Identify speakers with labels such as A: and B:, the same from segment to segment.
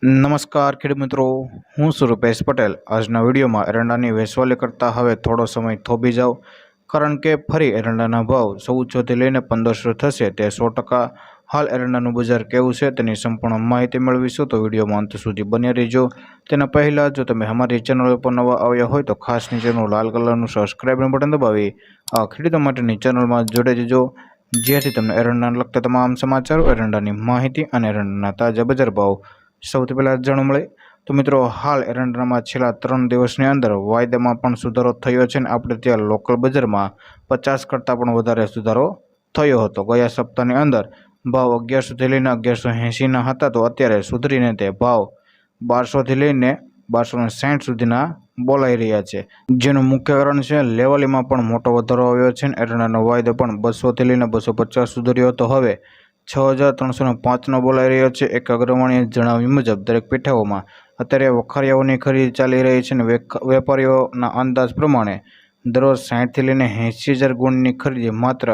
A: નમસ્કાર ખેડૂત મિત્રો, હું છું રૂપેશ પટેલ। આજના વિડીયોમાં એરંડાની વેચવાલી કરતાં હવે થોડો સમય થોભી જાઓ, કારણ કે ફરી એરંડાના ભાવ 1400થી લઈને 1500 થશે તે 100%। હાલ એરંડાનું બજાર કેવું છે તેની સંપૂર્ણ માહિતી મેળવીશું, તો વિડીયોમાં અંત સુધી બન્યા રહેજો। તેના પહેલાં જો તમે અમારી ચેનલ ઉપર નવા આવ્યા હોય તો ખાસ નીચેનું લાલ કલરનું સબસ્ક્રાઇબનું બટન દબાવી આ ખેડૂતો માટેની ચેનલમાં જોડાઈ જજો, જેથી તમને એરંડાને લગતા તમામ સમાચારો, એરંડાની માહિતી અને એરંડાના તાજા બજાર ભાવ સૌથી પહેલાં જાણવા મળે। તો મિત્રો, હાલ એરંડામાં છેલ્લા 3 દિવસની અંદર વાયદામાં પણ સુધારો થયો છે અને આપણે ત્યાં લોકલ બજારમાં 50 કરતાં પણ વધારે સુધારો થયો હતો। ગયા સપ્તાહની અંદર ભાવ 1100થી લઈને 1180ના હતા, તો અત્યારે સુધરીને તે ભાવ 1200થી લઈને 1260 સુધીના બોલાઈ રહ્યા છે, જેનું મુખ્ય કારણ છે લેવલીમાં પણ મોટો વધારો આવ્યો છે અને એરંડાનો વાયદો પણ 200થી લઈને 250 સુધર્યો હતો, હવે 6305નો બોલાઈ રહ્યો છે। એક અગ્રવાણીએ જણાવ્યું મુજબ દરેક પેઠાઓમાં અત્યારે વખારિયાઓની ખરીદી ચાલી રહી છે અને વેપારીઓના અંદાજ પ્રમાણે દરરોજ 60થી લઈને 80,000 ગુણની ખરીદી માત્ર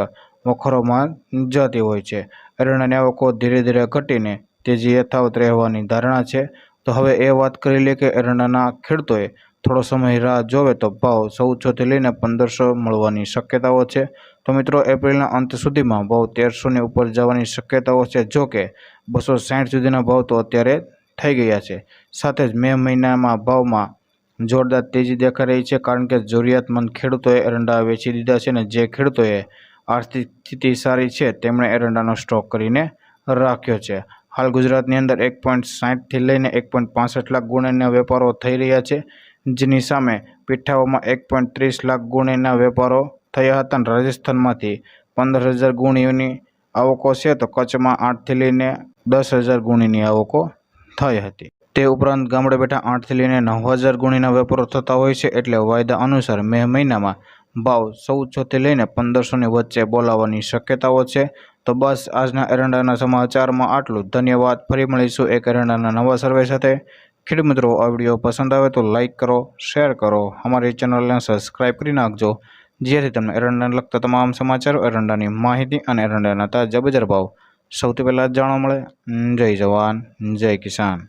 A: વખારોમાં જતી હોય છે। એરંડાની આવકો ધીરે ધીરે ઘટીને તેજી યથાવત રહેવાની ધારણા છે। તો હવે એ વાત કરી લે કે એરંડાના ખેડૂતોએ થોડો સમય રાહ જોવે તો ભાવ 1400થી લઈને 1500 મળવાની શક્યતાઓ છે। તો મિત્રો, એપ્રિલના અંત સુધીમાં ભાવ 1300ની ઉપર જવાની શક્યતાઓ છે, જો કે 260 સુધીના ભાવ તો અત્યારે થઈ ગયા છે। સાથે જ મે મહિનામાં ભાવમાં જોરદાર તેજી દેખાઈ રહી છે, કારણ કે જરૂરિયાતમંદ ખેડૂતોએ એરંડા વેચી દીધા છે અને જે ખેડૂતોએ આર્થિક સ્થિતિ સારી છે તેમણે એરંડાનો સ્ટોક કરીને રાખ્યો છે। હાલ ગુજરાતની અંદર 1.60થી લઈને 1.65 લાખ ગુણના વેપારો થઈ રહ્યા છે, જેની સામે પીઠાઓમાં 1.30 લાખ ગુણના વેપારો થયા હતા અને રાજસ્થાનમાંથી 15,000 ગુણીઓની આવકો છે, તો કચ્છમાં 8થી લઈને 10,000 ગુણીની આવકો થઈ હતી। તે ઉપરાંત ગામડે બેઠા 8થી લઈને 9,000 ગુણીના વેપારો થતા હોય છે, એટલે વાયદા અનુસાર મે મહિનામાં ભાવ 1400થી લઈને 1500ની વચ્ચે બોલાવવાની શક્યતાઓ છે। તો બસ આજના એરંડાના સમાચારમાં આટલું। ધન્યવાદ। ફરી મળીશું એક એરંડાના નવા સર્વે સાથે। ખેડૂત મિત્રો, આ વિડીયો પસંદ આવે તો લાઇક કરો, શેર કરો, અમારી ચેનલને સબસ્ક્રાઇબ કરી નાખજો, જેથી તમને એરંડાને લગતા તમામ સમાચારો, એરંડાની માહિતી અને એરંડાના તાજા બજાર ભાવ સૌથી પહેલાં જાણવા મળે। જય જવાન, જય કિસાન।